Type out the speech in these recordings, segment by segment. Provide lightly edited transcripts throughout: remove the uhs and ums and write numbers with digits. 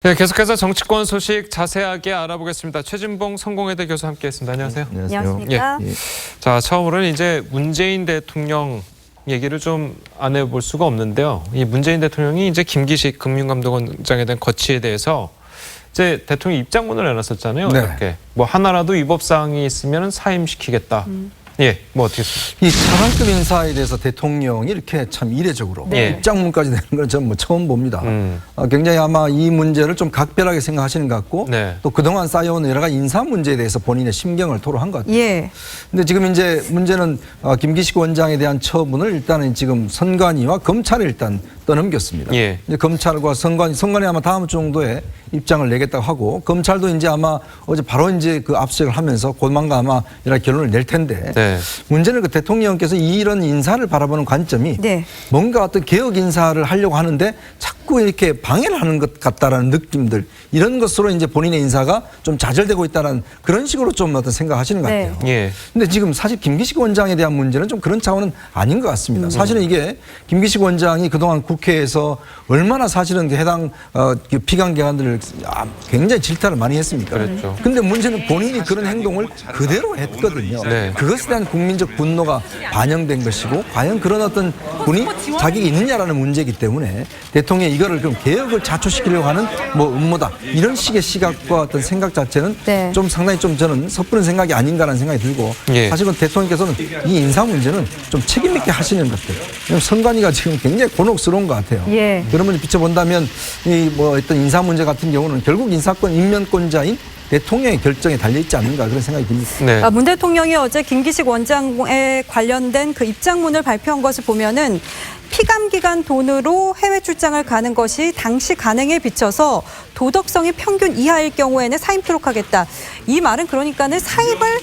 네, 계속해서 정치권 소식 자세하게 알아보겠습니다. 최진봉 성공회대 교수 함께했습니다. 안녕하세요. 안녕하십니까? 예. 자, 처음으로는 이제 문재인 대통령 얘기를 좀 안 해볼 수가 없는데요. 이 문재인 대통령이 이제 김기식 금융감독원장에 대한 거취에 대해서 이제 대통령 입장문을 내놨었잖아요. 네. 이렇게 뭐 하나라도 위법 사항이 있으면 사임시키겠다. 예, 뭐 어떻겠습니까? 이 차관급 인사에 대해서 대통령이 이렇게 참 이례적으로 네. 입장문까지 내는 건 저는 뭐 처음 봅니다. 굉장히 아마 이 문제를 좀 각별하게 생각하시는 것 같고 네. 또 그동안 쌓여온 여러 가지 인사 문제에 대해서 본인의 심경을 토로한 것 같아요. 예. 근데 지금 이제 문제는 김기식 원장에 대한 처분을 일단은 지금 선관위와 검찰에 일단 떠넘겼습니다. 예. 이제 검찰과 선관위 아마 다음 주 정도에 입장을 내겠다고 하고 검찰도 이제 아마 어제 바로 이제 그 압수수색을 하면서 곧만가 아마 여러 결론을 낼 텐데 네. 문제는 그 대통령께서 이런 인사를 바라보는 관점이 네. 뭔가 어떤 개혁 인사를 하려고 하는데 자꾸 이렇게 방해를 하는 것 같다라는 느낌들 이런 것으로 이제 본인의 인사가 좀 좌절되고 있다는 그런 식으로 좀 어떤 생각하시는 것 네. 같아요. 예. 근데 지금 사실 김기식 원장에 대한 문제는 좀 그런 차원은 아닌 것 같습니다. 사실은 이게 김기식 원장이 그동안 국회에서 얼마나 사실은 그 해당 그 피감기관들을 굉장히 질타를 많이 했습니까? 그랬죠. 근데 문제는 본인이 그런 행동을 그대로 했거든요. 네. 그것에 대한 국민적 분노가 반영된 것이고 과연 그런 어떤 분이 자격이 있느냐라는 문제이기 때문에 대통령이 이거를 그럼 개혁을 자초시키려고 하는 뭐 음모다 이런 식의 시각과 어떤 생각 자체는 네. 좀 상당히 좀 저는 섣부른 생각이 아닌가라는 생각이 들고 예. 사실은 대통령께서는 이 인사 문제는 좀 책임 있게 하시는 것 같아요. 왜냐하면 선관위가 지금 굉장히 곤혹스러운 것 같아요. 예. 그런 면을 비춰본다면 이 뭐 어떤 인사 문제 같은 경우는 결국 인사권 임명권자인 대통령의 결정에 달려있지 않는가 그런 생각이 듭니다. 네. 문 대통령이 어제 김기식 원장에 관련된 그 입장문을 발표한 것을 보면은 피감기관 돈으로 해외 출장을 가는 것이 당시 가능에 비춰서 도덕성이 평균 이하일 경우에는 사임토록 하겠다. 이 말은 그러니까는 사임을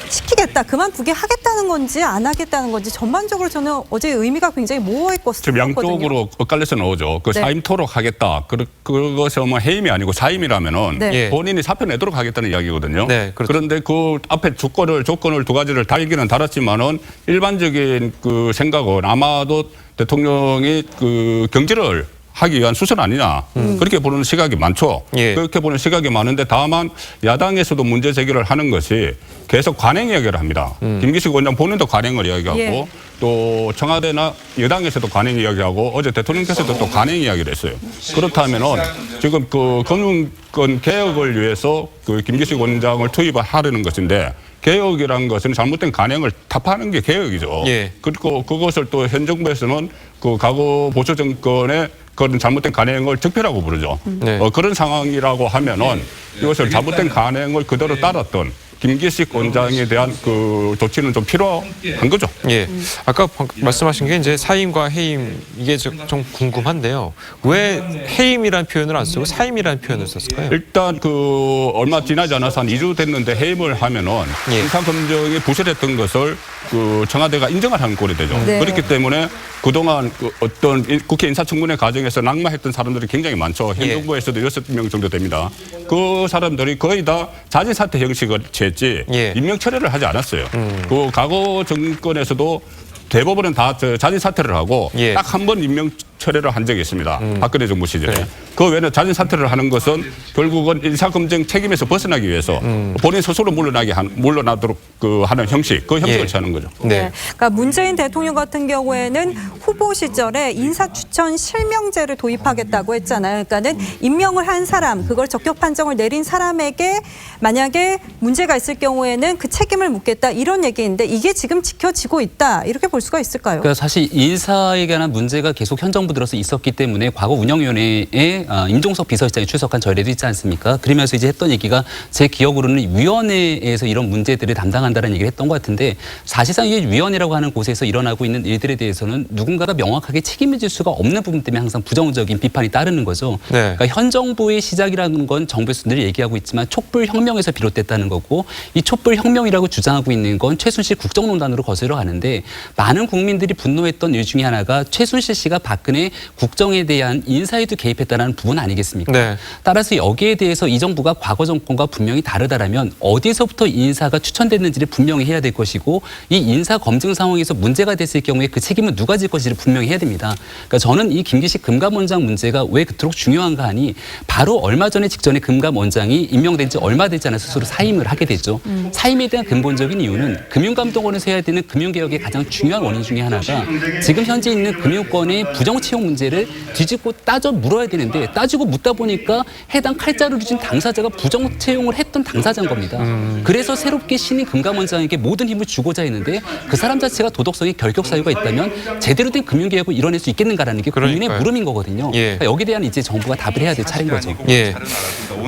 시키겠다, 그만두게 하겠다는 건지 안 하겠다는 건지 전반적으로 저는 어제 의미가 굉장히 모호했거든요. 지금 양쪽으로 엇갈려서 나오죠. 그 네. 사임토록 하겠다. 그것이 뭐 해임이 아니고 사임이라면은 네. 예. 본인이 사표 내도록 하겠다는 이야기거든요. 네, 그렇죠. 그런데 그 앞에 조건을 두 가지를 달기는 달았지만은 일반적인 그 생각은 아마도 대통령이 그 경질을 하기 위한 수순 아니냐. 그렇게 보는 시각이 많죠. 예. 그렇게 보는 시각이 많은데 다만 야당에서도 문제 제기를 하는 것이 계속 관행 이야기를 합니다. 김기식 원장 본인도 관행을 이야기하고 예. 또 청와대나 여당에서도 관행 이야기하고 어제 대통령께서도 또 관행 이야기를 했어요. 그렇다면은 지금 그 금융권 개혁을 위해서 그 김기식 원장을 투입하려는 것인데 개혁이라는 것은 잘못된 관행을 타파하는 게 개혁이죠. 예. 그리고 그것을 또 현 정부에서는 그 과거 보수 정권의 그런 잘못된 관행을 적폐라고 부르죠. 네. 그런 상황이라고 하면은 이것을 잘못된 관행을 그대로 따랐던 김기식 원장에 대한 그 조치는 좀 필요한 거죠. 예. 아까 말씀하신 게 이제 사임과 해임 이게 좀 궁금한데요. 왜 해임이라는 표현을 안 쓰고 사임이라는 표현을 썼을까요? 일단 그 얼마 지나지 않아서 한 2주 됐는데 해임을 하면은 예. 인사검증이 부실했던 것을 그 청와대가 인정을 하는 꼴이 되죠. 네. 그렇기 때문에 그동안 그 어떤 국회 인사청문회 과정에서 낙마했던 사람들이 굉장히 많죠. 현 예. 정부에서도 6명 정도 됩니다. 그 사람들이 거의 다 자진사퇴 형식을 취했지 예. 임명 처리를 하지 않았어요. 그 과거 정권에서도 대부분은 다 자진 사퇴를 하고 예. 딱 한 번 임명 처리를 한 적이 있습니다. 박근혜 정부 시절에. 네. 그 외에는 자진 사퇴를 하는 것은 결국은 인사검증 책임에서 벗어나기 위해서 본인 스스로 물러나도록 그 하는 형식, 그 형식을 예. 취하는 거죠. 네. 그러니까 문재인 대통령 같은 경우에는 후보 시절에 인사추천 실명제를 도입하겠다고 했잖아요. 그러니까는 임명을 한 사람, 그걸 적격 판정을 내린 사람에게 만약에 문제가 있을 경우에는 그 책임을 묻겠다 이런 얘기인데 이게 지금 지켜지고 있다 이렇게 볼 수가 있을까요? 그러니까 사실 인사에 관한 문제가 계속 현 정부 들어서 있었기 때문에 과거 운영위원회에 임종석 비서실장이 출석한 전례도 있지 않습니까? 그러면서 이제 했던 얘기가 제 기억으로는 위원회에서 이런 문제들을 담당한다는 얘기를 했던 것 같은데 사실상 이게 위원회라고 하는 곳에서 일어나고 있는 일들에 대해서는 누군가가 명확하게 책임을 질 수가 없는 부분 때문에 항상 부정적인 비판이 따르는 거죠. 네. 그러니까 현 정부의 시작이라는 건 정부에서 늘 얘기하고 있지만 촛불혁명에서 비롯됐다는 거고 이 촛불혁명이라고 주장하고 있는 건 최순실 국정농단으로 거슬러 가는데 많은 국민들이 분노했던 이유 중에 하나가 최순실 씨가 박근혜 국정에 대한 인사에도 개입했다는 부분 아니겠습니까? 네. 따라서 여기에 대해서 이 정부가 과거 정권과 분명히 다르다라면 어디서부터 인사가 추천됐는지를 분명히 해야 될 것이고 이 인사 검증 상황에서 문제가 됐을 경우에 그 책임은 누가 질 것인지를 분명히 해야 됩니다. 그러니까 저는 이 김기식 금감원장 문제가 왜 그토록 중요한가 하니 바로 얼마 전에 직전에 금감원장이 임명된 지 얼마 되지 않아 스스로 사임을 하게 됐죠. 사임에 대한 근본적인 이유는 금융감독원에서 해야 되는 금융개혁의 가장 중요한 원인 중에 하나가 지금 현재 있는 금융권의 부정채용 문제를 뒤집고 따져 물어야 되는데 따지고 묻다 보니까 해당 칼자루를 준 당사자가 부정채용을 했던 당사자인 겁니다. 그래서 새롭게 신인 금감원장에게 모든 힘을 주고자 했는데 그 사람 자체가 도덕성에 결격 사유가 있다면 제대로 된 금융개혁을 이뤄낼 수 있겠는가라는 게 국민의 그러니까요. 물음인 거거든요. 예. 그러니까 여기에 대한 이제 정부가 답을 해야 될 차례인 거죠. 예.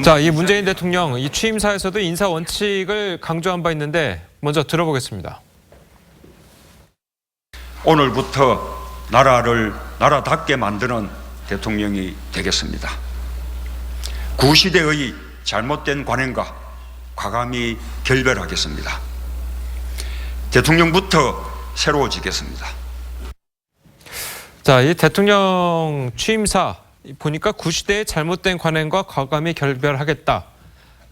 자, 이 문재인 대통령 이 취임사에서도 인사 원칙을 강조한 바 있는데 먼저 들어보겠습니다. 오늘부터 나라를 나라답게 만드는 대통령이 되겠습니다. 구시대의 잘못된 관행과 과감히 결별하겠습니다. 대통령부터 새로워지겠습니다. 자, 이 대통령 취임사 보니까 구시대의 잘못된 관행과 과감히 결별하겠다.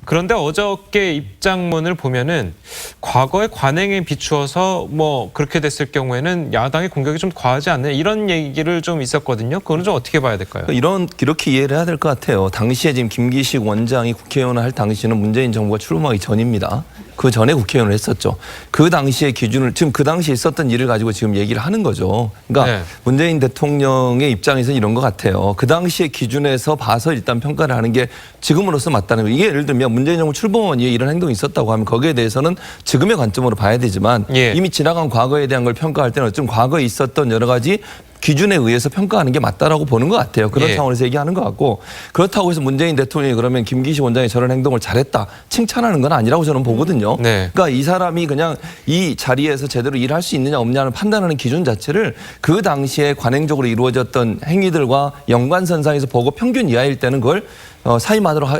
그런데 어저께 입장문을 보면은 과거의 관행에 비추어서 뭐 그렇게 됐을 경우에는 야당의 공격이 좀 과하지 않냐 이런 얘기를 좀 있었거든요. 그거는 좀 어떻게 봐야 될까요? 이렇게 이해를 해야 될 것 같아요. 당시에 지금 김기식 원장이 국회의원을 할 당시는 문재인 정부가 출범하기 전입니다. 그 전에 국회의원을 했었죠. 그 당시의 기준을 지금 그 당시에 있었던 일을 가지고 지금 얘기를 하는 거죠. 그러니까 네. 문재인 대통령의 입장에서는 이런 것 같아요. 그 당시의 기준에서 봐서 일단 평가를 하는 게 지금으로서 맞다는 거예요. 이게 예를 들면 문재인 정부 출범 이후에 이런 행동이 있었다고 하면 거기에 대해서는 지금의 관점으로 봐야 되지만 예. 이미 지나간 과거에 대한 걸 평가할 때는 어쩜 과거에 있었던 여러 가지 기준에 의해서 평가하는 게 맞다라고 보는 것 같아요. 그런 예. 차원에서 얘기하는 것 같고 그렇다고 해서 문재인 대통령이 그러면 김기식 원장이 저런 행동을 잘했다 칭찬하는 건 아니라고 저는 보거든요. 네. 그러니까 이 사람이 그냥 이 자리에서 제대로 일할 수 있느냐 없느냐를 판단하는 기준 자체를 그 당시에 관행적으로 이루어졌던 행위들과 연관선상에서 보고 평균 이하일 때는 그걸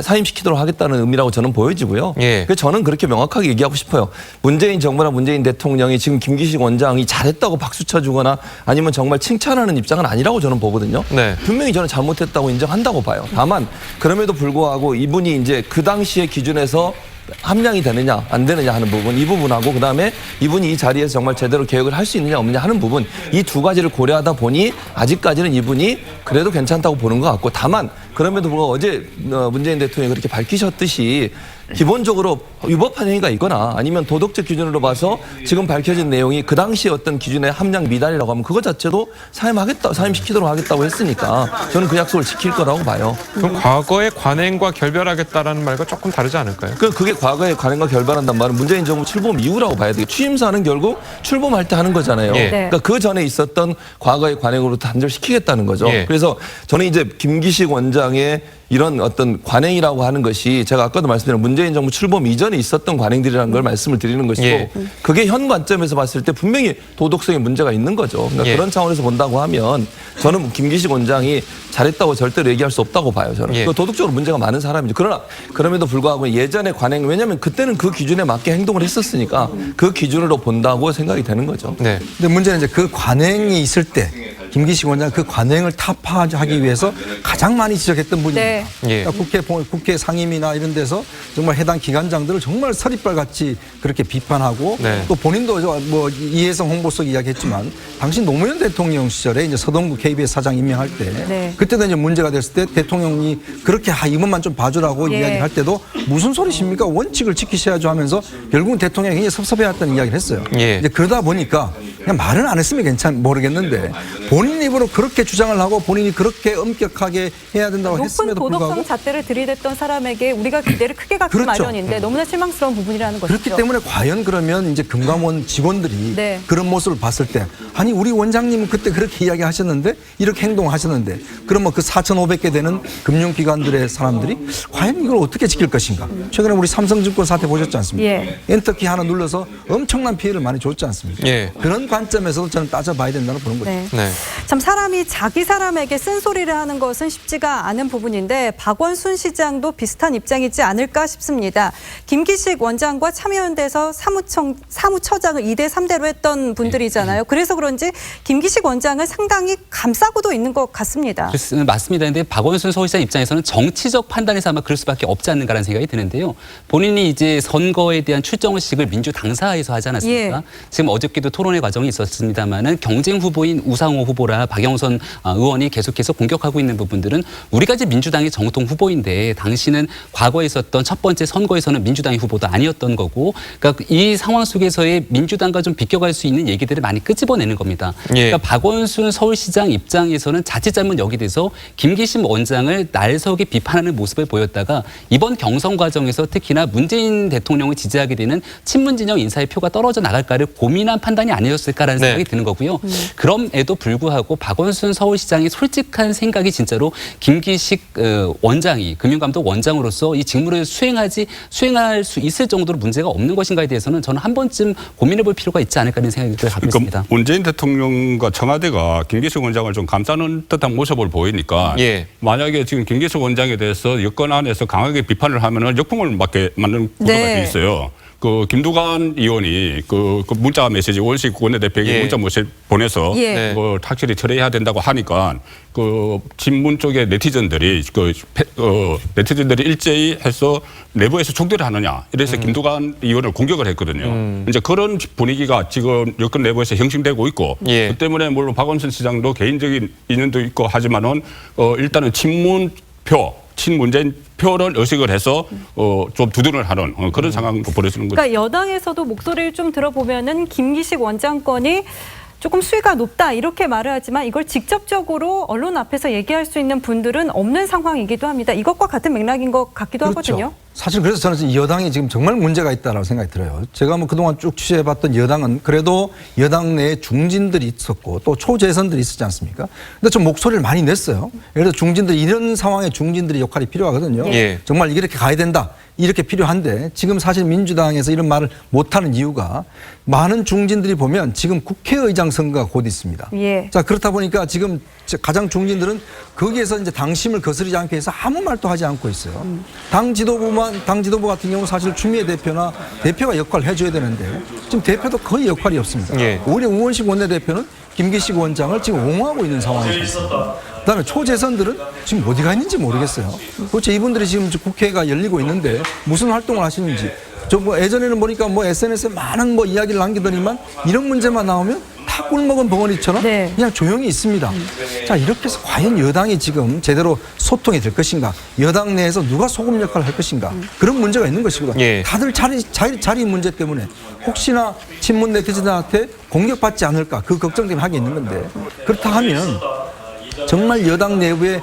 사임시키도록 하겠다는 의미라고 저는 보여지고요. 예. 그래서 저는 그렇게 명확하게 얘기하고 싶어요. 문재인 정부나 문재인 대통령이 지금 김기식 원장이 잘했다고 박수 쳐주거나 아니면 정말 칭찬하는 입장은 아니라고 저는 보거든요. 네. 분명히 저는 잘못했다고 인정한다고 봐요. 다만 그럼에도 불구하고 이분이 이제 그 당시의 기준에서 함량이 되느냐 안 되느냐 하는 부분 이 부분하고 그다음에 이분이 이 자리에서 정말 제대로 개혁을 할 수 있느냐 없느냐 하는 부분 이 두 가지를 고려하다 보니 아직까지는 이분이 그래도 괜찮다고 보는 것 같고 다만 그럼에도 불구하고 어제 문재인 대통령이 그렇게 밝히셨듯이 기본적으로 위법한 행위가 있거나 아니면 도덕적 기준으로 봐서 지금 밝혀진 내용이 그 당시 어떤 기준의 함량 미달이라고 하면 그거 자체도 사임시키도록 하겠다고 했으니까 저는 그 약속을 지킬 거라고 봐요. 그럼 과거의 관행과 결별하겠다라는 말과 조금 다르지 않을까요? 그게 과거의 관행과 결별한단 말은 문재인 정부 출범 이후라고 봐야 돼요. 취임사는 결국 출범할 때 하는 거잖아요. 예. 그러니까 그 전에 있었던 과거의 관행으로 단절시키겠다는 거죠. 예. 그래서 저는 이제 김기식 원장의 이런 어떤 관행이라고 하는 것이 제가 아까도 말씀드린 문재인 정부 출범 이전에 있었던 관행들이라는 걸 말씀을 드리는 것이고 예. 그게 현 관점에서 봤을 때 분명히 도덕성에 문제가 있는 거죠. 그러니까 예. 그런 차원에서 본다고 하면 저는 김기식 원장이 잘했다고 절대로 얘기할 수 없다고 봐요. 저는 예. 도덕적으로 문제가 많은 사람이죠. 그러나 그럼에도 불구하고 예전의 관행 왜냐하면 그때는 그 기준에 맞게 행동을 했었으니까 그 기준으로 본다고 생각이 되는 거죠. 네. 근데 문제는 이제 그 관행이 있을 때 김기식 원장 그 관행을 타파하기 위해서 가장 많이 지적했던 분입니다. 네. 예. 그러니까 국회 상임위나 이런 데서 정말 해당 기관장들을 정말 서리빨같이 그렇게 비판하고 네. 또 본인도 뭐 이해성 홍보석 이야기했지만 당시 노무현 대통령 시절에 이제 서동구 KBS 사장 임명할 때 네. 그때도 이제 문제가 됐을 때 대통령이 그렇게 이것만 좀 봐주라고 예. 이야기할 때도 무슨 소리십니까 원칙을 지키셔야죠 하면서 결국은 대통령이 굉장히 섭섭해했던 이야기를 했어요. 예. 이제 그러다 보니까 그냥 말은 안 했으면 모르겠는데 본인 입으로 그렇게 주장을 하고 본인이 그렇게 엄격하게 해야 된다고 높은 했음에도 도덕성 불구하고 잣대를 들이댔던 사람에게 우리가 기대를 크게 갖기 그렇죠. 마련인데 너무나 실망스러운 부분이라는 것이죠. 그렇기 때문에 과연 그러면 이제 금감원 직원들이 네. 그런 모습을 봤을 때 아니 우리 원장님은 그때 그렇게 이야기하셨는데 이렇게 행동하셨는데 그럼 뭐 그 4,500개 되는 금융기관들의 사람들이 과연 이걸 어떻게 지킬 것인가. 최근에 우리 삼성증권 사태 보셨지 않습니까? 예. 엔터키 하나 눌러서 엄청난 피해를 많이 줬지 않습니까? 예. 그런 관점에서도 저는 따져봐야 된다고 보는 거죠. 네. 네. 참 사람이 자기 사람에게 쓴소리를 하는 것은 쉽지가 않은 부분인데 박원순 시장도 비슷한 입장이지 않을까 싶습니다. 김기식 원장과 참여연대에서 사무처장을 2대 3대로 했던 분들이잖아요. 그래서 그런지 김기식 원장을 상당히 감싸고도 있는 것 같습니다. 맞습니다. 근데 박원순 서울시장 입장에서는 정치적 판단에서 아마 그럴 수밖에 없지 않는가라는 생각이 드는데요. 본인이 이제 선거에 대한 출정식을 민주당사에서 하지 않았습니까? 지금 어저께도 토론회 과정이 있었습니다만은 경쟁 후보인 우상호 후보라 박영선 의원이 계속해서 공격하고 있는 부분들은 우리가 이제 민주당의 정통 후보인데 당시는 과거에 있었던 첫 번째 선거에서는 민주당의 후보도 아니었던 거고, 그러니까 이 상황 속에서의 민주당과 좀 비껴갈 수 있는 얘기들을 많이 끄집어내는 겁니다. 그러니까 박원순 서울시장 입장에서는 자칫 잘못 여기돼서 김기식 원장을 날석에 비판하는 모습을 보였다가 이번 경선 과정에서 특히나 문재인 대통령을 지지하게 되는 친문 진영 인사의 표가 떨어져 나갈까를 고민한 판단이 아니었을까라는 생각이 드는 거고요. 그럼에도 불구하고 박원순 서울시장의 솔직한 생각이 진짜로 김기식 원장이 금융감독 원장으로서 이 직무를 수행할 수 있을 정도로 문제가 없는 것인가에 대해서는 저는 한 번쯤 고민해 볼 필요가 있지 않을까 하는 생각을 갖고 있습니다. 그러니까 문재인 대통령과 청와대가 김기식 원장을 좀 감싸는 듯한 모습을 보이니까 만약에 지금 김기식 원장에 대해서 여권 안에서 강하게 비판을 하면은 역풍을 맞는 구도가 돼 있어요. 그 김두관 의원이 그 문자 메시지 원식 원내대표에게 문자 메시지 보내서 확실히 철회해야 된다고 하니까 그 친문 쪽의 네티즌들이 네티즌들이 일제히 해서 내부에서 총대를 하느냐 이래서 김두관 의원을 공격을 했거든요. 이제 그런 분위기가 지금 여권 내부에서 형성되고 있고 그 때문에 물론 박원순 시장도 개인적인 인연도 있고 하지만은 일단은 친문재인 표를 의식을 해서 좀 두둔을 하는 그런 상황도 벌어지는 거죠. 그러니까 여당에서도 목소리를 좀 들어보면은 김기식 원장 건이 조금 수위가 높다 이렇게 말을 하지만 이걸 직접적으로 언론 앞에서 얘기할 수 있는 분들은 없는 상황이기도 합니다. 이것과 같은 맥락인 것 같기도 하거든요. 사실 그래서 저는 여당이 지금 정말 문제가 있다라고 생각이 들어요. 제가 뭐 그동안 쭉 취재해봤던 여당은 그래도 여당 내에 중진들이 있었고 또 초재선들이 있었지 않습니까? 근데 좀 목소리를 많이 냈어요. 예를 들어 중진들 이런 상황에 중진들의 역할이 필요하거든요. 정말 이렇게 가야 된다. 이렇게 필요한데 지금 사실 민주당에서 이런 말을 못하는 이유가 많은 중진들이 보면 지금 국회의장 선거가 곧 있습니다. 자, 그렇다 보니까 지금 가장 중진들은 거기에서 이제 당심을 거스르지 않게 해서 아무 말도 하지 않고 있어요. 당 지도부 같은 경우는 사실 추미애 대표나 대표가 역할을 해줘야 되는데 지금 대표도 거의 역할이 없습니다. 오히려 우원식 원내대표는 김기식 원장을 지금 옹호하고 있는 상황입니다. 그다음에 초재선들은 지금 어디가 있는지 모르겠어요. 도대체 이분들이 지금 국회가 열리고 있는데 무슨 활동을 하시는지. 저 뭐 예전에는 보니까 뭐 SNS에 많은 뭐 이야기를 남기더니만 이런 문제만 나오면 다 꿀먹은 벙어리처럼 그냥 조용히 있습니다. 자, 이렇게 해서 과연 여당이 지금 제대로 소통이 될 것인가? 여당 내에서 누가 소금 역할을 할 것인가? 그런 문제가 있는 것이고요. 다들 자리 문제 때문에 혹시나 친문 네티즌한테 공격받지 않을까? 그 걱정 때문에 하게 있는 건데 그렇다 하면 정말 여당 내부에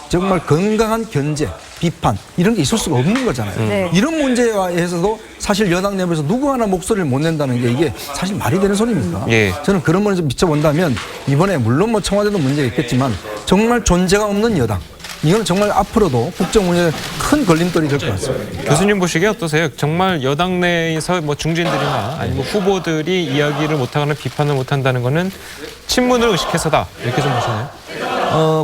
정말 건강한 견제, 비판 이런 게 있을 수가 없는 거잖아요. 이런 문제에서도 사실 여당 내부에서 누구 하나 목소리를 못 낸다는 게 이게 사실 말이 되는 소리입니까? 저는 그런 거를 좀 비춰본다면 이번에 물론 뭐 청와대도 문제가 있겠지만 정말 존재가 없는 여당. 이건 정말 앞으로도 국정 운영에 큰 걸림돌이 될 것 같습니다. 교수님 보시기에 어떠세요? 정말 여당 내에서 뭐 중진들이나 아니면 후보들이 이야기를 못하거나 비판을 못한다는 거는 친문을 의식해서다 이렇게 좀 보시나요?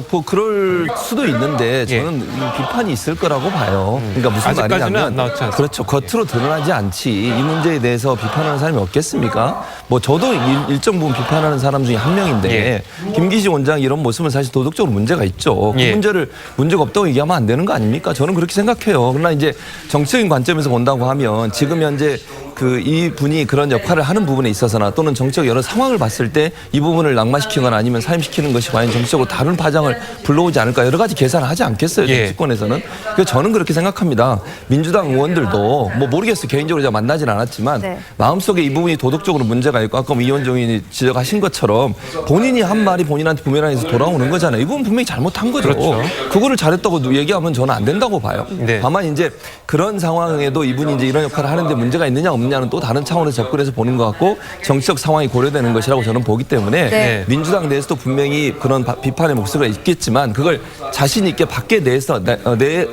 뭐 그럴 수도 있는데 저는 비판이 있을 거라고 봐요. 그러니까 무슨 말이냐면 그렇죠. 겉으로 드러나지 않지 이 문제에 대해서 비판하는 사람이 없겠습니까? 뭐 저도 일정 부분 비판하는 사람 중에 한 명인데 김기식 원장 이런 모습은 사실 도덕적으로 문제가 있죠. 그 문제를 문제가 없다고 얘기하면 안 되는 거 아닙니까? 저는 그렇게 생각해요. 그러나 이제 정치적인 관점에서 본다고 하면 지금 현재 이 분이 그런 역할을 하는 부분에 있어서나 또는 정치적 여러 상황을 봤을 때 이 부분을 낙마시키거나 아니면 사임시키는 것이 과연 정치적으로 다른 파장을 불러오지 않을까 여러 가지 계산을 하지 않겠어요. 정치권에서는. 그래서 저는 그렇게 생각합니다. 민주당 의원들도 뭐 모르겠어요. 개인적으로 제가 만나진 않았지만 마음속에 이 부분이 도덕적으로 문제가 있고 아까 이원정 의원이 지적하신 것처럼 본인이 한 말이 본인한테 부메랑에서 돌아오는 거잖아요. 이 부분 분명히 잘못한 거죠. 그거를 잘했다고 얘기하면 저는 안 된다고 봐요. 다만 이제 그런 상황에도 이분이 이제 이런 역할을 하는데 문제가 있느냐 없느냐 없냐는 또 다른 차원에서 접근해서 보는 것 같고 정치적 상황이 고려되는 것이라고 저는 보기 때문에 네. 민주당 내에서도 분명히 그런 비판의 목소리가 있겠지만 그걸 자신 있게 밖에 내서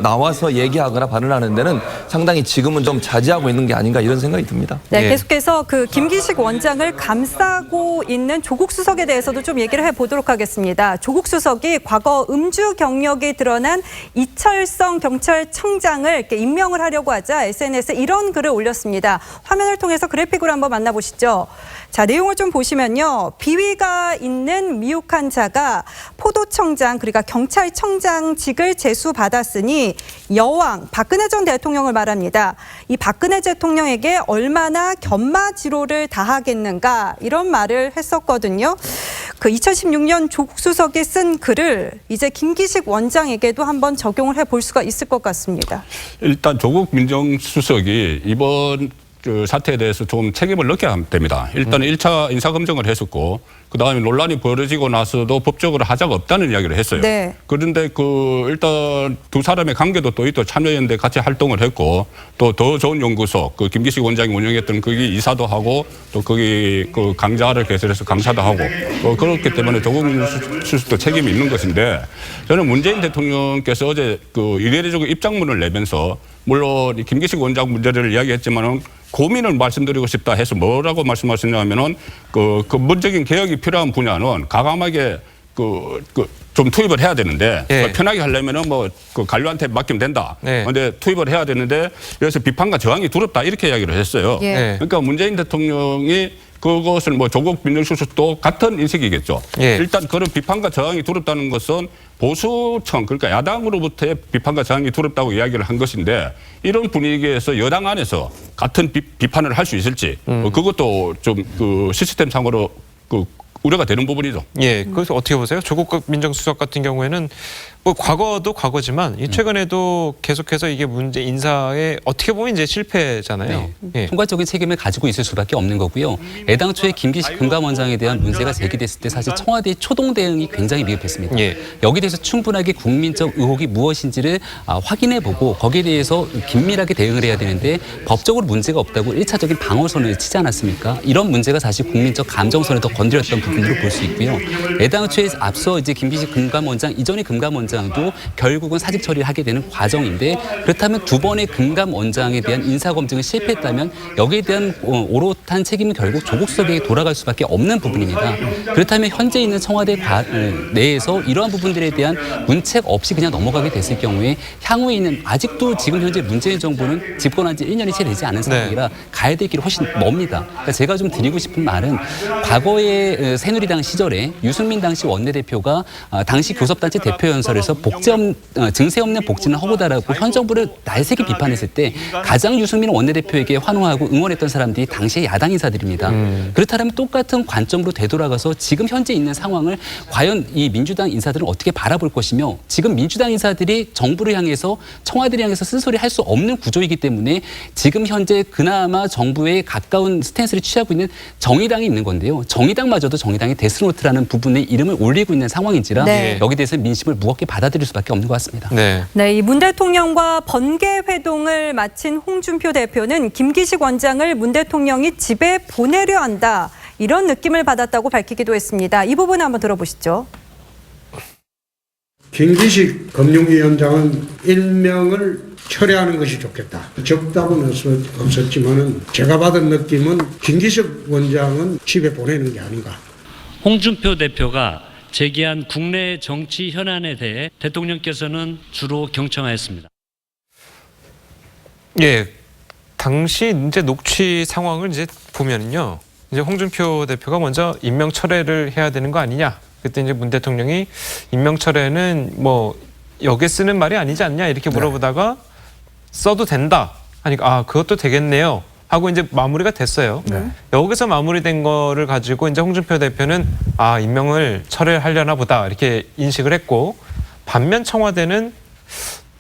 나와서 얘기하거나 발언하는 데는 상당히 지금은 좀 자제하고 있는 게 아닌가 이런 생각이 듭니다. 네, 예. 계속해서 그 김기식 원장을 감싸고 있는 조국 수석에 대해서도 좀 얘기를 해보도록 하겠습니다. 조국 수석이 과거 음주 경력이 드러난 이철성 경찰청장을 이렇게 임명을 하려고 하자 SNS에 이런 글을 올렸습니다. 화면을 통해서 그래픽으로 한번 만나보시죠. 자, 내용을 좀 보시면요. 비위가 있는 미혹한 자가 포도청장 그러니까 경찰청장직을 제수받았으니 여왕 박근혜 전 대통령을 말합니다. 이 박근혜 대통령에게 얼마나 견마지로를 다하겠는가 이런 말을 했었거든요. 그 2016년 조국 수석이 쓴 글을 이제 김기식 원장에게도 한번 적용을 해볼 수가 있을 것 같습니다. 일단 조국 민정수석이 이번 그 사태에 대해서 좀 책임을 져야 됩니다. 일단 1차 인사검증을 했었고 그다음에 논란이 벌어지고 나서도 법적으로 하자가 없다는 이야기를 했어요. 네. 그런데 그 일단 두 사람의 관계도 또 참여연대 같이 활동을 했고 또 더 좋은 연구소 그 김기식 원장이 운영했던 거기 이사도 하고 또 거기 그 강좌를 개설해서 강사도 하고 그렇기 때문에 조국 민정수석도 책임이 있는 것인데 저는 문재인 대통령께서 어제 그 이례적으로 입장문을 내면서 물론 김기식 원장 문제를 이야기했지만은 고민을 말씀드리고 싶다 해서 뭐라고 말씀하셨냐면은 그 근본적인 개혁이 필요한 분야는 과감하게 좀 투입을 해야 되는데 예. 편하게 하려면은 뭐 그 관료한테 맡기면 된다. 네. 그런데 투입을 해야 되는데 여기서 비판과 저항이 두렵다 이렇게 이야기를 했어요. 예. 네. 그러니까 문재인 대통령이 그것을 뭐 조국 민정수석도 같은 인식이겠죠. 예. 일단 그런 비판과 저항이 두렵다는 것은 보수층 그러니까 야당으로부터의 비판과 저항이 두렵다고 이야기를 한 것인데 이런 분위기에서 여당 안에서 같은 비판을 할 수 있을지 그것도 좀 그 시스템상으로 그 우려가 되는 부분이죠. 예, 그래서 어떻게 보세요? 조국 민정수석 같은 경우에는 뭐 과거도 과거지만 이 최근에도 계속해서 이게 문제 인사에 어떻게 보면 이제 실패잖아요. 예. 총괄적인 책임을 가지고 있을 수밖에 없는 거고요. 애당초에 김기식 금감원장에 대한 문제가 제기됐을 때 사실 청와대의 초동 대응이 굉장히 미흡했습니다. 예. 여기에 대해서 충분하게 국민적 의혹이 무엇인지를 확인해보고 거기에 대해서 긴밀하게 대응을 해야 되는데 법적으로 문제가 없다고 1차적인 방어선을 치지 않았습니까? 이런 문제가 사실 국민적 감정선을 더 건드렸던 부분으로 볼 수 있고요. 애당초에 앞서 이제 김기식 금감원장 이전의 금감원장도 결국은 사직 처리를 하게 되는 과정인데 그렇다면 두 번의 금감원장에 대한 인사검증을 실패했다면 여기에 대한 오롯한 책임은 결국 조국 수석에게 돌아갈 수밖에 없는 부분입니다. 그렇다면 현재 있는 청와대 내에서 이러한 부분들에 대한 문책 없이 그냥 넘어가게 됐을 경우에 향후에 있는 아직도 지금 현재 문재인 정부는 집권한 지 1년이 채 되지 않은 상황이라 가야 될 길이 훨씬 멉니다. 그러니까 제가 좀 드리고 싶은 말은 과거의 새누리당 시절에 유승민 당시 원내대표가 당시 교섭단체 대표연설에서 증세 없는 복지는 허구다라고 현 정부를 날새기 비판했을 때 가장 유승민 원내대표에게 환호하고 응원했던 사람들이 당시의 야당 인사들입니다. 그렇다면 똑같은 관점으로 되돌아가서 지금 현재 있는 상황을 과연 이 민주당 인사들은 어떻게 바라볼 것이며 지금 민주당 인사들이 정부를 향해서 청와대를 향해서 쓴소리 할 수 없는 구조이기 때문에 지금 현재 그나마 정부에 가까운 스탠스를 취하고 있는 정의당이 있는 건데요. 정의당마저도 정의당의 데스노트라는 부분에 이름을 올리고 있는 상황인지라 네. 여기에 대해서 민심을 무겁게 받아들일 수밖에 없는 것 같습니다. 네. 네, 이 문 대통령과 번개 회동을 마친 홍준표 대표는 김기식 원장을 문 대통령이 집에 보내려 한다. 이런 느낌을 받았다고 밝히기도 했습니다. 이 부분 한번 들어보시죠. 김기식 금융위원장은 일명을 철회하는 것이 좋겠다. 적답은 없었지만 제가 받은 느낌은 김기식 원장은 집에 보내는 게 아닌가. 홍준표 대표가 제기한 국내 정치 현안에 대해 대통령께서는 주로 경청하였습니다. 예, 당시 이제 녹취 상황을 이제 보면요, 이제 홍준표 대표가 먼저 임명 철회를 해야 되는 거 아니냐. 그때 이제 문 대통령이 임명 철회는 뭐 여기에 쓰는 말이 아니지 않냐 이렇게 물어보다가 써도 된다 하니까 그것도 되겠네요 하고 이제 마무리가 됐어요. 여기서 마무리된 거를 가지고 이제 홍준표 대표는 임명을 철회하려나 보다 이렇게 인식을 했고 반면 청와대는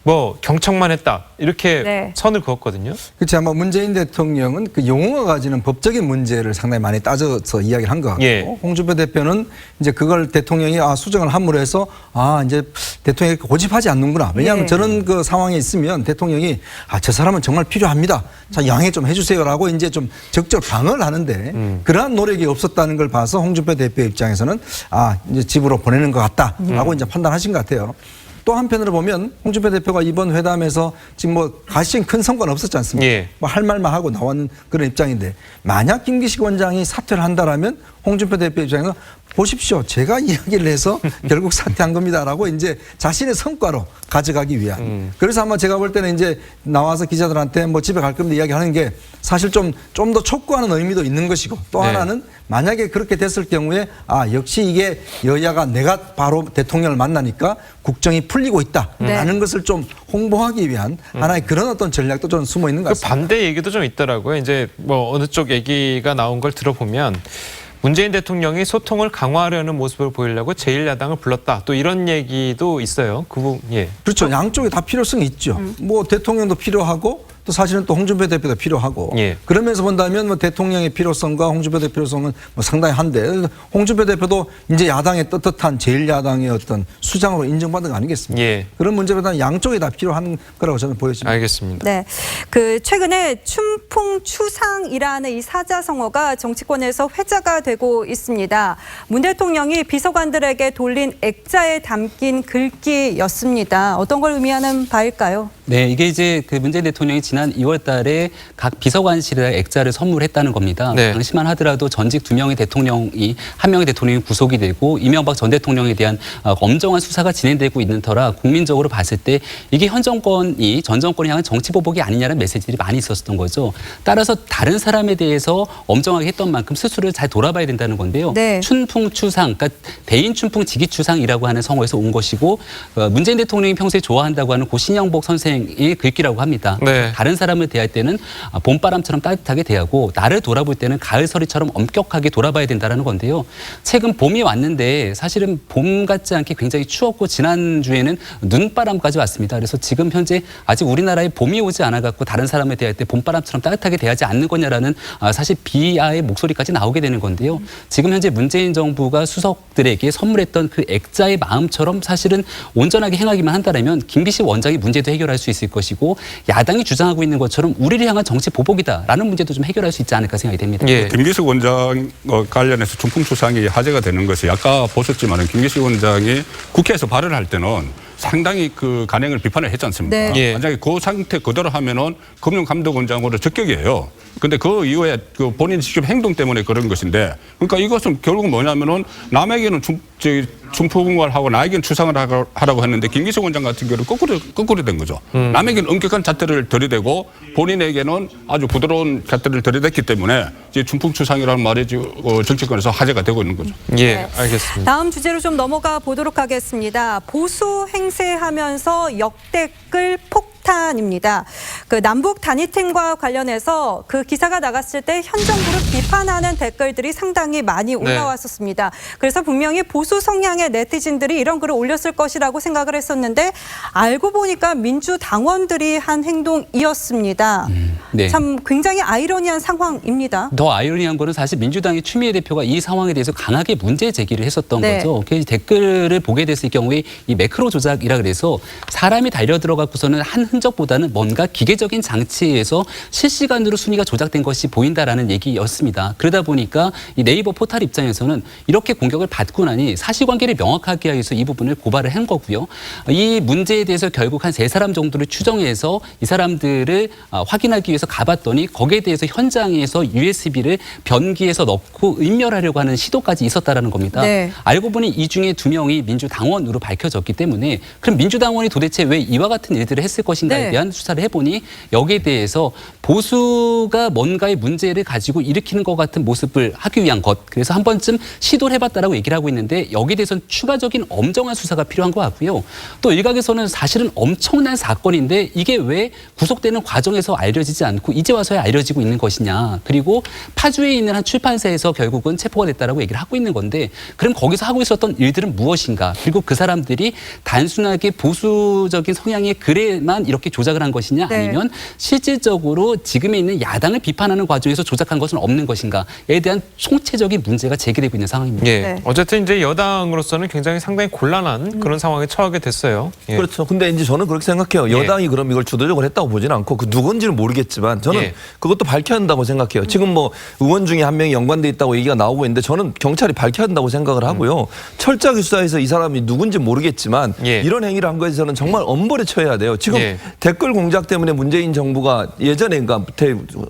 뭐 경청만 했다 이렇게 네. 선을 그었거든요. 그렇지 아마 문재인 대통령은 그 용어가 가지는 법적인 문제를 상당히 많이 따져서 이야기를 한 것 같고 예. 홍준표 대표는 이제 그걸 대통령이 수정을 함으로 해서 이제 대통령이 고집하지 않는구나. 왜냐하면 예. 저런 그 상황에 있으면 대통령이 저 사람은 정말 필요합니다. 자 양해 좀 해주세요라고 이제 좀 적절 방어를 하는데 그러한 노력이 없었다는 걸 봐서 홍준표 대표 입장에서는 이제 집으로 보내는 것 같다라고 이제 판단하신 것 같아요. 또 한편으로 보면 홍준표 대표가 이번 회담에서 지금 뭐 가시적인 큰 성과는 없었지 않습니까? 예. 뭐 할 말만 하고 나오는 그런 입장인데 만약 김기식 원장이 사퇴를 한다라면 홍준표 대표 입장에서 보십시오. 제가 이야기를 해서 결국 사퇴한 겁니다라고 이제 자신의 성과로 가져가기 위한. 그래서 아마 제가 볼 때는 이제 나와서 기자들한테 뭐 집에 갈 겁니다 이야기하는 게 사실 좀 더 촉구하는 의미도 있는 것이고 또 네. 하나는 만약에 그렇게 됐을 경우에 역시 이게 여야가 내가 바로 대통령을 만나니까 국정이 풀리고 있다라는 네. 것을 좀 홍보하기 위한 하나의 그런 어떤 전략도 좀 숨어 있는 것 그 같습니다. 반대 얘기도 좀 있더라고요. 이제 뭐 어느 쪽 얘기가 나온 걸 들어보면 문재인 대통령이 소통을 강화하려는 모습을 보이려고 제1야당을 불렀다. 또 이런 얘기도 있어요. 예. 그렇죠. 양쪽에 다 필요성이 있죠. 뭐 대통령도 필요하고 또 사실은 또 홍준표 대표도 필요하고 예. 그러면서 본다면 뭐 대통령의 필요성과 홍준표 대표 필요성은 뭐 상당히 한데 홍준표 대표도 이제 야당의 떳떳한 제1야당의 어떤 수장으로 인정받은 거 아니겠습니까? 예. 그런 문제보다는 양쪽에 다 필요한 거라고 저는 보여집니다. 알겠습니다. 네, 그 최근에 춘풍추상이라는 이 사자성어가 정치권에서 회자가 되고 있습니다. 문 대통령이 비서관들에게 돌린 액자에 담긴 글귀였습니다. 어떤 걸 의미하는 바일까요? 네, 이게 이제 그 문재인 대통령이 지난 2월 달에 각 비서관실에 액자를 선물했다는 겁니다. 네. 당시만 하더라도 전직 2명의 대통령이 1명의 대통령이 구속이 되고 이명박 전 대통령에 대한 엄정한 수사가 진행되고 있는 터라 국민적으로 봤을 때 이게 현 정권이 전 정권을 향한 정치 보복이 아니냐는 메시지들이 많이 있었던 거죠. 따라서 다른 사람에 대해서 엄정하게 했던 만큼 스스로를 잘 돌아봐야 된다는 건데요. 네. 춘풍추상, 그러니까 대인 춘풍 지기추상이라고 하는 성어에서 온 것이고 문재인 대통령이 평소에 좋아한다고 하는 고 신영복 선생의 글귀라고 합니다. 네. 다른 사람을 대할 때는 봄바람처럼 따뜻하게 대하고 나를 돌아볼 때는 가을서리처럼 엄격하게 돌아봐야 된다는 건데요. 최근 봄이 왔는데 사실은 봄 같지 않게 굉장히 추웠고 지난주에는 눈바람까지 왔습니다. 그래서 지금 현재 아직 우리나라에 봄이 오지 않아갖고 다른 사람을 대할 때 봄바람처럼 따뜻하게 대하지 않는 거냐라는 사실 비하의 목소리까지 나오게 되는 건데요. 지금 현재 문재인 정부가 수석들에게 선물했던 그 액자의 마음처럼 사실은 온전하게 행하기만 한다면 김기식 원장이 문제도 해결할 수 있을 것이고 야당이 주장하고 있는 것처럼 우리를 향한 정치 보복이다라는 문제도 좀 해결할 수 있지 않을까 생각이 됩니다. 예. 김기식 원장 관련해서 춘풍추상이 화제가 되는 것이 아까 보셨지만 김기식 원장이 국회에서 발언을 할 때는 상당히 그 간행을 비판을 했지 않습니까? 네. 예. 만약에 그 상태 그대로 하면은 금융감독원장으로 적격이에요. 근데 그 이후에 그 본인 직접 행동 때문에 그런 것인데 그러니까 이것은 결국 뭐냐면은 남에게는 춘풍을 하고 나에게는 추상을 하라고 했는데 김기식 원장 같은 경우는 거꾸로 된 거죠. 남에게는 엄격한 잣대를 들이대고 본인에게는 아주 부드러운 잣대를 들이댔기 때문에 이제 춘풍추상이라는 말이 정치권에서 화제가 되고 있는 거죠. 예, 알겠습니다. 다음 주제로 좀 넘어가 보도록 하겠습니다. 보수 행세하면서 역대급 폭탄입니다. 그 남북 단일팀과 관련해서 그 기사가 나갔을 때 현 정부를 비판하는 댓글들이 상당히 많이 올라왔었습니다. 그래서 분명히 보수 성향의 네티즌들이 이런 글을 올렸을 것이라고 생각을 했었는데 알고 보니까 민주당원들이 한 행동이었습니다. 네. 참 굉장히 아이러니한 상황입니다. 더 아이러니한 거는 사실 민주당의 추미애 대표가 이 상황에 대해서 강하게 문제 제기를 했었던 네. 거죠. 그 댓글을 보게 됐을 경우에 이 매크로 조작이라 그래서 사람이 달려 들어가고서는 한 흔적보다는 뭔가 기계적인 장치에서 실시간으로 순위가 조작된 것이 보인다라는 얘기였습니다. 그러다 보니까 이 네이버 포털 입장에서는 이렇게 공격을 받고 나니 사실관계를 명확하게 하기 위해서 이 부분을 고발을 한 거고요. 이 문제에 대해서 결국 한 3사람 정도를 추정해서 이 사람들을 확인하기 위해서 가봤더니 거기에 대해서 현장에서 USB를 변기에서 넣고 인멸하려고 하는 시도까지 있었다라는 겁니다. 네. 알고 보니 이 중에 2명이 민주당원으로 밝혀졌기 때문에 그럼 민주당원이 도대체 왜 이와 같은 일들을 했을 것인가에 네. 네. 대한 수사를 해보니 여기에 대해서 보수가 뭔가의 문제를 가지고 일으키는 것 같은 모습을 하기 위한 것, 그래서 한 번쯤 시도를 해봤다라고 얘기를 하고 있는데 여기에 대해서는 추가적인 엄정한 수사가 필요한 것 같고요. 또 일각에서는 사실은 엄청난 사건인데 이게 왜 구속되는 과정에서 알려지지 않고 이제 와서야 알려지고 있는 것이냐. 그리고 파주에 있는 한 출판사에서 결국은 체포가 됐다라고 얘기를 하고 있는 건데 그럼 거기서 하고 있었던 일들은 무엇인가. 그리고 그 사람들이 단순하게 보수적인 성향의 글에만 이렇게 조작을 한 것이냐, 네. 아니면 실질적으로 지금에 있는 야당을 비판하는 과정에서 조작한 것은 없는 것인가에 대한 총체적인 문제가 제기되고 있는 상황입니다. 예. 네. 어쨌든 이제 여당으로서는 굉장히 상당히 곤란한 그런 상황에 처하게 됐어요. 예. 그렇죠. 근데 이제 저는 그렇게 생각해요. 예. 여당이 그럼 이걸 주도적으로 했다고 보지는 않고 그 누군지는 모르겠지만 저는 예. 그것도 밝혀야 한다고 생각해요. 지금 뭐 의원 중에 한 명이 연관돼 있다고 얘기가 나오고 있는데 저는 경찰이 밝혀야 한다고 생각을 하고요. 철저하게 수사해서 이 사람이 누군지 모르겠지만 예. 이런 행위를 한 것에서는 정말 엄벌에 처해야 돼요. 지금 예. 댓글 공작 때문에 문재인 정부가 예전에 그러니까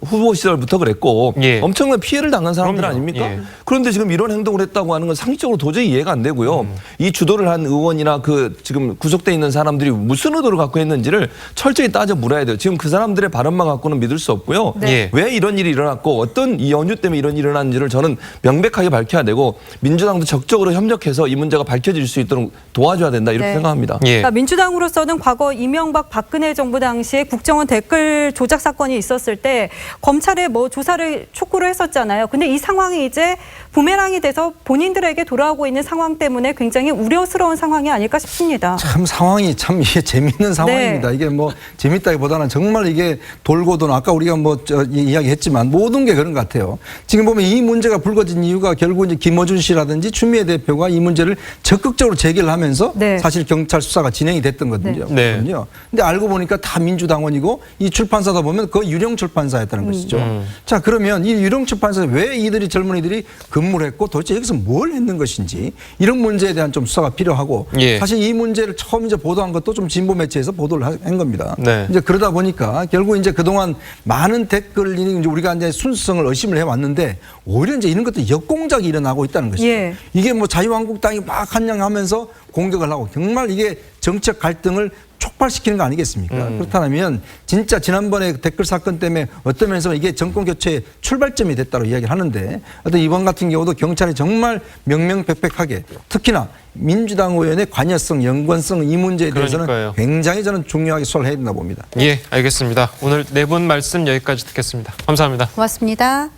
후보 시절부터 그랬고 예. 엄청난 피해를 당한 사람들 그럼요. 아닙니까? 예. 그런데 지금 이런 행동을 했다고 하는 건 상식적으로 도저히 이해가 안 되고요. 이 주도를 한 의원이나 그 지금 구속돼 있는 사람들이 무슨 의도를 갖고 했는지를 철저히 따져 물어야 돼요. 지금 그 사람들의 발언만 갖고는 믿을 수 없고요. 네. 왜 이런 일이 일어났고 어떤 이 연유 때문에 이런 일이 일어났는지를 저는 명백하게 밝혀야 되고 민주당도 적극적으로 협력해서 이 문제가 밝혀질 수 있도록 도와줘야 된다 이렇게 네. 생각합니다. 예. 그러니까 민주당으로서는 과거 이명박 박근혜 정부 당시에 국정원 댓글 조작 사건이 있었을 때 검찰에 뭐 조사를 촉구를 했었잖아요. 근데 이 상황이 이제 부메랑이 돼서 본인들에게 돌아오고 있는 상황 때문에 굉장히 우려스러운 상황이 아닐까 싶습니다. 참 상황이 참 이게 재밌는 상황입니다. 이게 뭐 재밌다기보다는 정말 이게 돌고 도는 아까 우리가 뭐 이야기했지만 모든 게 그런 것 같아요. 지금 보면 이 문제가 불거진 이유가 결국 이제 김어준 씨라든지 추미애 대표가 이 문제를 적극적으로 제기를 하면서 네. 사실 경찰 수사가 진행이 됐던 거거든요. 네. 근데 알고 보니까 다 민주당원이고 이 출판사다 보면 그 유령 출판사였다는 것이죠. 자, 그러면 이 유령 출판사에 왜 이들이 젊은이들이 근무를 했고 도대체 여기서 뭘 했는 것인지 이런 문제에 대한 좀 수사가 필요하고 예. 사실 이 문제를 처음 이제 보도한 것도 좀 진보 매체에서 보도를 한 겁니다. 네. 이제 그러다 보니까 결국 이제 그동안 많은 댓글이 이제 우리가 이제 순수성을 의심을 해왔는데 오히려 이제 이런 것도 역공작이 일어나고 있다는 것이죠. 예. 이게 뭐 자유한국당이 막 한양하면서 공격을 하고 정말 이게 정책 갈등을 촉발시키는 거 아니겠습니까? 그렇다면 진짜 지난번에 댓글 사건 때문에 어떤 면에서 이게 정권 교체의 출발점이 됐다고 이야기를 하는데 어떤 이번 같은 경우도 경찰이 정말 명명백백하게 특히나 민주당 의원의 관여성, 연관성 이 문제에 대해서는 그러니까요. 굉장히 저는 중요하게 수사를 해야 된다 봅니다. 예, 알겠습니다. 오늘 네 분 말씀 여기까지 듣겠습니다. 감사합니다. 고맙습니다.